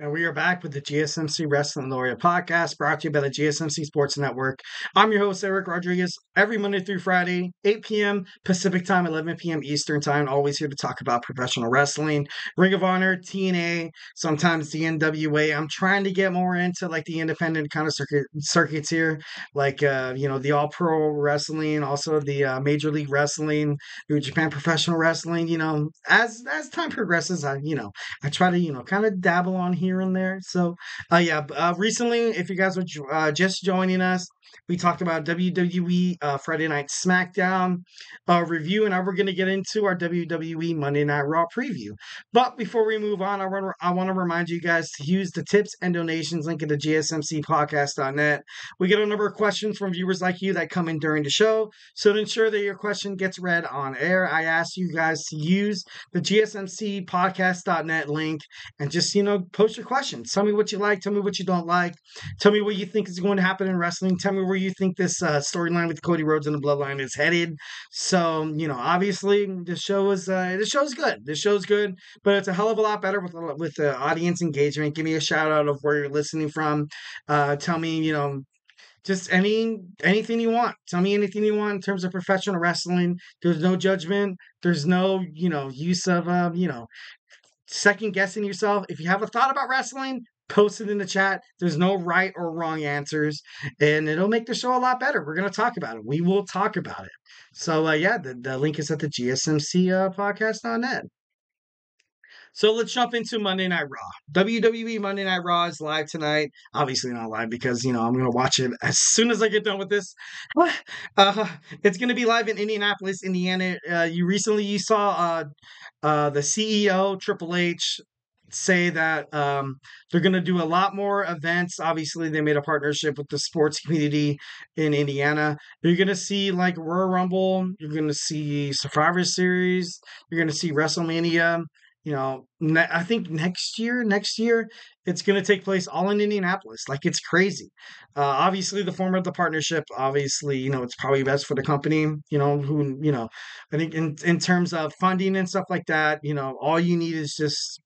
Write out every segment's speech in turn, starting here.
And we are back with the GSMC Wrestling Laureate podcast brought to you by the GSMC Sports Network. I'm your host, Eric Rodriguez, every Monday through Friday, 8 p.m. Pacific Time, 11 p.m. Eastern Time. Always here to talk about professional wrestling, Ring of Honor, TNA, sometimes the NWA. I'm trying to get more into like the independent kind of circuits here, like, the All Pro Wrestling, also the Major League Wrestling, New Japan Professional Wrestling. As time progresses, I try to, kind of dabble on here and there. So, recently, if you guys are just joining us, we talked about WWE Friday Night SmackDown review, and now we're going to get into our WWE Monday Night Raw preview. But before we move on, I want to remind you guys to use the tips and donations link at the GSMCpodcast.net. We get a number of questions from viewers like you that come in during the show. So to ensure that your question gets read on air, I ask you guys to use the GSMCpodcast.net link and just, post your questions. Tell me what you like. Tell me what you don't like. Tell me what you think is going to happen in wrestling. Tell me where you think this storyline with Cody Rhodes and the Bloodline is headed. So, obviously the show is good. The show's good, but it's a hell of a lot better with the audience engagement. Give me a shout out of where you're listening from. Tell me, just anything you want. Tell me anything you want in terms of professional wrestling. There's no judgment. There's no, use of, second guessing yourself. If you have a thought about wrestling, post it in the chat. There's no right or wrong answers, and it'll make the show a lot better. We're going to talk about it. We will talk about it. So, the link is at the GSMC podcast.net. So let's jump into Monday Night Raw. WWE Monday Night Raw is live tonight. Obviously not live because, I'm going to watch it as soon as I get done with this. It's going to be live in Indianapolis, Indiana. You saw the CEO, Triple H, say that they're going to do a lot more events. Obviously, they made a partnership with the sports community in Indiana. You're going to see like Royal Rumble. You're going to see Survivor Series. You're going to see WrestleMania. I think next year, it's going to take place all in Indianapolis. Like, it's crazy. Obviously, the form of the partnership, obviously, it's probably best for the company, I think in terms of funding and stuff like that, all you need is just,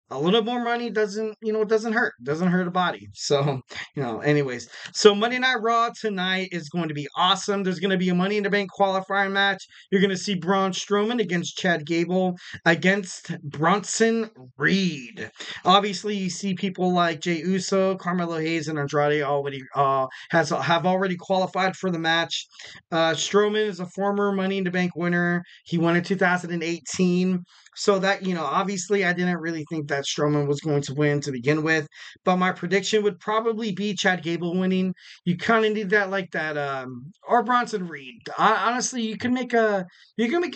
a little more money doesn't hurt. Doesn't hurt a body. So, anyways. So Monday Night Raw tonight is going to be awesome. There's going to be a Money in the Bank qualifier match. You're going to see Bron Strowman against Chad Gable against Bronson Reed. Obviously, you see people like Jey Uso, Carmelo Hayes, and Andrade already have already qualified for the match. Strowman is a former Money in the Bank winner. He won in 2018. So that, obviously I didn't really think that Strowman was going to win to begin with, but my prediction would probably be Chad Gable winning. You kind of need that, like that, or Bronson Reed. Honestly, you can make a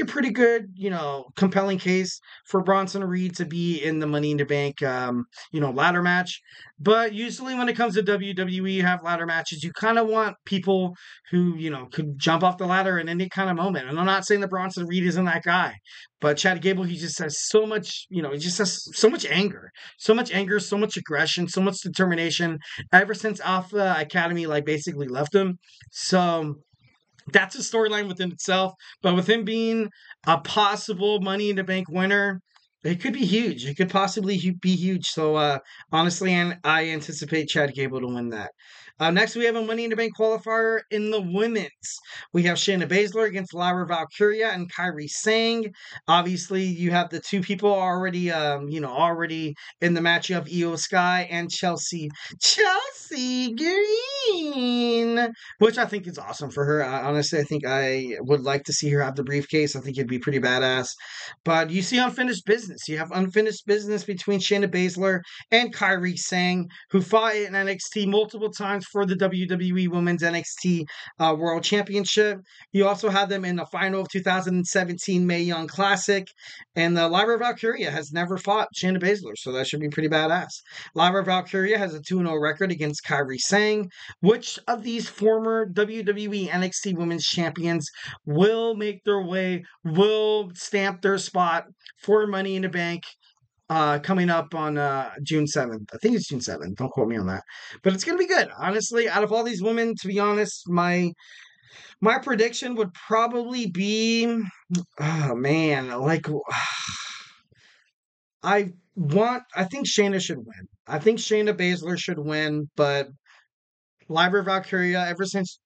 pretty good, compelling case for Bronson Reed to be in the Money in the Bank, ladder match. But usually when it comes to WWE, you have ladder matches. You kind of want people who, could jump off the ladder in any kind of moment. And I'm not saying that Bronson Reed isn't that guy. But Chad Gable, he just has so much, he just has so much anger, so much aggression, so much determination ever since Alpha Academy, basically left him. So that's a storyline within itself. But with him being a possible Money in the Bank winner, it could be huge. It could possibly be huge. So, honestly, I anticipate Chad Gable to win that. Next, we have a Money in the Bank qualifier in the women's. We have Shayna Baszler against Lyra Valkyria and Kairi Sane. Obviously, you have the two people already, already in the match. You have Io Sky and Chelsea Green, which I think is awesome for her. Honestly, I think I would like to see her have the briefcase. I think it'd be pretty badass. But you see unfinished business. You have unfinished business between Shayna Baszler and Kairi Sane, who fought in NXT multiple times for the WWE Women's NXT World Championship. You also have them in the final of 2017 Mae Young Classic. And Lyra Valkyria has never fought Shayna Baszler, so that should be pretty badass. Lyra Valkyria has a 2-0 record against Kairi Sane. Which of these former WWE NXT Women's Champions will will stamp their spot for Money in the Bank coming up on June 7th. I think it's June 7th. Don't quote me on that. But it's going to be good. Honestly, out of all these women, to be honest, my prediction would probably be, oh man, I think Shayna should win. I think Shayna Baszler should win, but Lyra Valkyria, ever since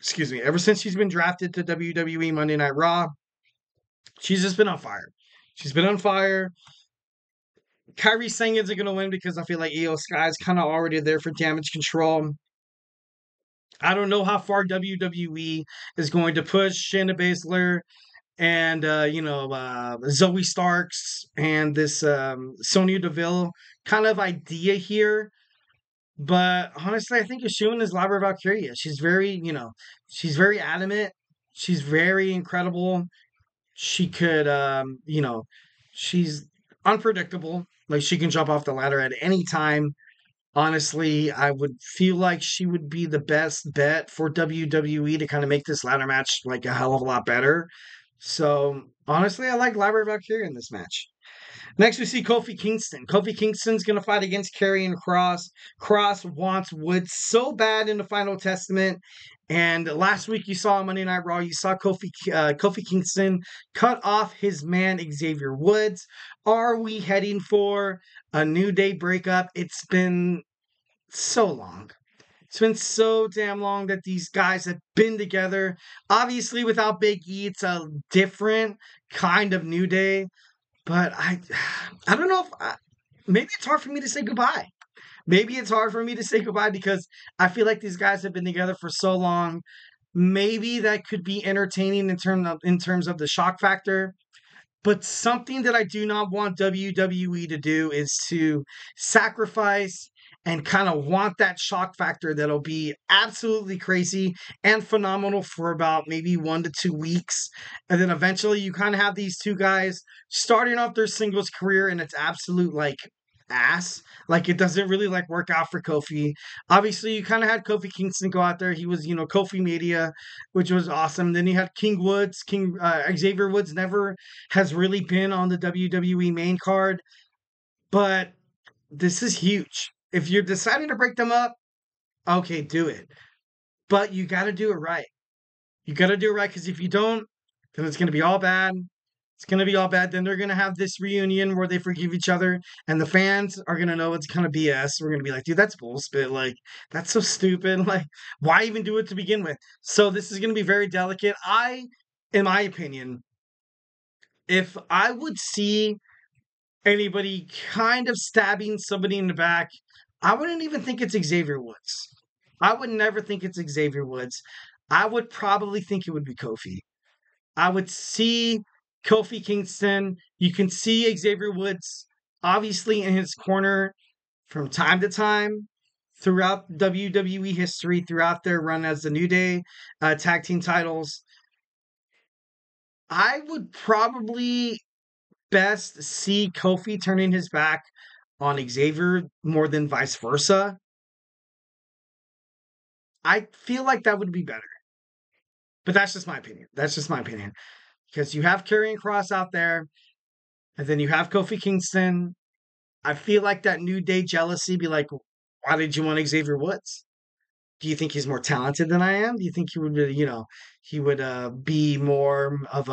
she's been drafted to WWE Monday Night Raw, she's just been on fire. She's been on fire. Kairi Sane isn't going to win because I feel like Io Sky is kind of already there for damage control. I don't know how far WWE is going to push Shayna Baszler and Zoe Starks and this Sonya Deville kind of idea here. But honestly, I think Yeshua is Lyra Valkyria. She's very adamant. She's very incredible. She could, she's unpredictable. Like she can jump off the ladder at any time. Honestly, I would feel like she would be the best bet for WWE to kind of make this ladder match like a hell of a lot better. So honestly, I like Lyra Valkyria in this match. Next, we see Kofi Kingston. Kofi Kingston's going to fight against Karrion Kross. Kross wants Woods so bad in the Final Testament. And last week, you saw on Monday Night Raw, you saw Kofi Kingston cut off his man Xavier Woods. Are we heading for a New Day breakup? It's been so long. It's been so damn long that these guys have been together. Obviously, without Big E, it's a different kind of New Day. But I don't know if maybe it's hard for me to say goodbye. Maybe it's hard for me to say goodbye because I feel like these guys have been together for so long. Maybe that could be entertaining in terms of the shock factor. But something that I do not want WWE to do is to sacrifice and kind of want that shock factor that'll be absolutely crazy and phenomenal for about maybe 1 to 2 weeks. And then eventually you kind of have these two guys starting off their singles career and it's absolute like ass. Like it doesn't really like work out for Kofi. Obviously you kind of had Kofi Kingston go out there. He was, Kofi Media, which was awesome. Then you had Xavier Woods never has really been on the WWE main card. But this is huge. If you're deciding to break them up, okay, do it. But you got to do it right. You got to do it right because if you don't, then it's going to be all bad. It's going to be all bad. Then they're going to have this reunion where they forgive each other, and the fans are going to know it's kind of BS. We're going to be like, dude, that's bullshit. Like, that's so stupid. Like, why even do it to begin with? So this is going to be very delicate. In my opinion, if I would see anybody kind of stabbing somebody in the back, I wouldn't even think it's Xavier Woods. I would never think it's Xavier Woods. I would probably think it would be Kofi. I would see Kofi Kingston. You can see Xavier Woods obviously in his corner from time to time throughout WWE history, throughout their run as the New Day tag team titles. I would probably best see Kofi turning his back on Xavier more than vice versa. I feel like that would be better. But that's just my opinion. Because you have Karrion Kross out there, and then you have Kofi Kingston. I feel like that New Day jealousy be like, why did you want Xavier Woods? Do you think he's more talented than I am? Do you think he would, he would be more of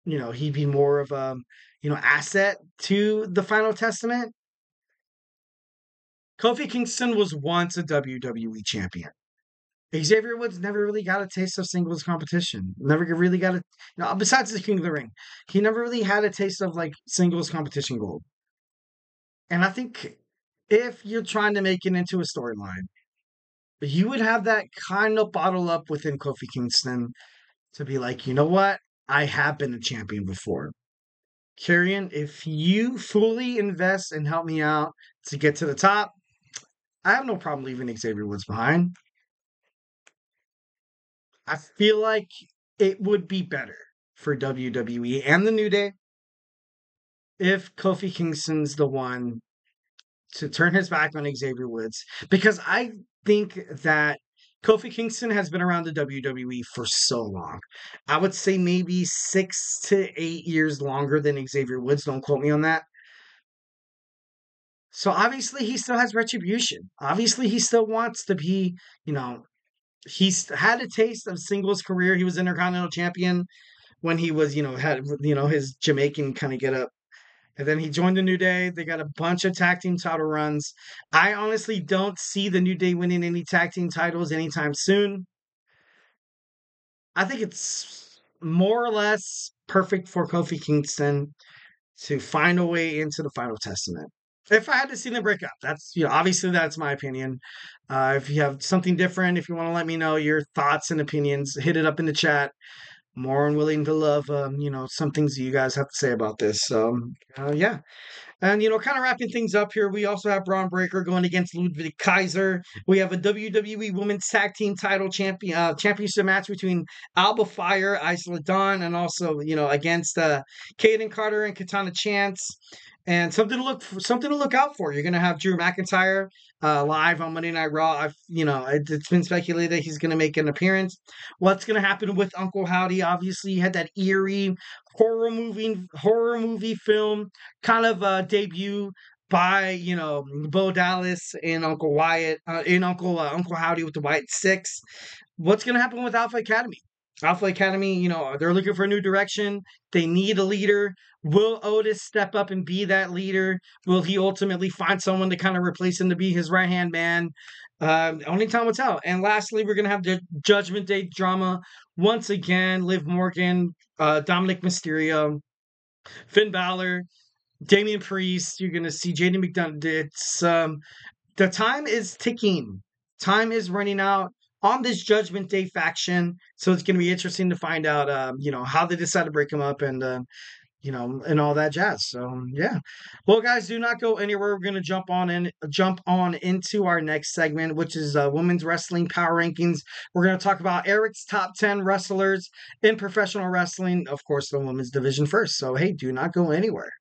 he'd be more of a, asset to the Final Testament? Kofi Kingston was once a WWE champion. Xavier Woods never really got a taste of singles competition. Never really got besides the King of the Ring, he never really had a taste of like singles competition gold. And I think if you're trying to make it into a storyline, you would have that kind of bottle up within Kofi Kingston to be like, you know what? I have been a champion before. Karrion, if you fully invest and help me out to get to the top, I have no problem leaving Xavier Woods behind. I feel like it would be better for WWE and the New Day if Kofi Kingston's the one to turn his back on Xavier Woods. Because I think that Kofi Kingston has been around the WWE for so long. I would say maybe 6 to 8 years longer than Xavier Woods. Don't quote me on that. So obviously he still has retribution. Obviously he still wants to be, he's had a taste of singles career. He was Intercontinental Champion when he was, had, his Jamaican kind of get up. And then he joined the New Day. They got a bunch of tag team title runs. I honestly don't see the New Day winning any tag team titles anytime soon. I think it's more or less perfect for Kofi Kingston to find a way into the Final Testament. If I had to see them break up, that's obviously that's my opinion. If you have something different, if you want to let me know your thoughts and opinions, hit it up in the chat. More than willing to love, some things you guys have to say about this. So, yeah. And, kind of wrapping things up here, we also have Braun Breaker going against Ludwig Kaiser. We have a WWE Women's Tag Team Title championship match between Alba Fire, Isla Dawn, and also, against Kaden Carter and Katana Chance. And something to look out for. You're gonna have Drew McIntyre live on Monday Night Raw. It's been speculated that he's gonna make an appearance. What's gonna happen with Uncle Howdy? Obviously, he had that eerie horror movie film kind of debut by Bo Dallas and Uncle Wyatt in Uncle Howdy with the Wyatt6. What's gonna happen with Alpha Academy? Alpha Academy, they're looking for a new direction. They need a leader. Will Otis step up and be that leader? Will he ultimately find someone to kind of replace him to be his right-hand man? Only time will tell. And lastly, we're going to have the Judgment Day drama. Once again, Liv Morgan, Dominic Mysterio, Finn Balor, Damian Priest. You're going to see JD McDonough. It's, the time is ticking. Time is running out on this Judgment Day faction. So it's going to be interesting to find out, how they decide to break them up and, and all that jazz. So yeah. Well, guys, do not go anywhere. We're gonna jump on into our next segment, which is women's wrestling power rankings. We're gonna talk about Eric's top 10 wrestlers in professional wrestling, of course, the women's division first. So hey, do not go anywhere.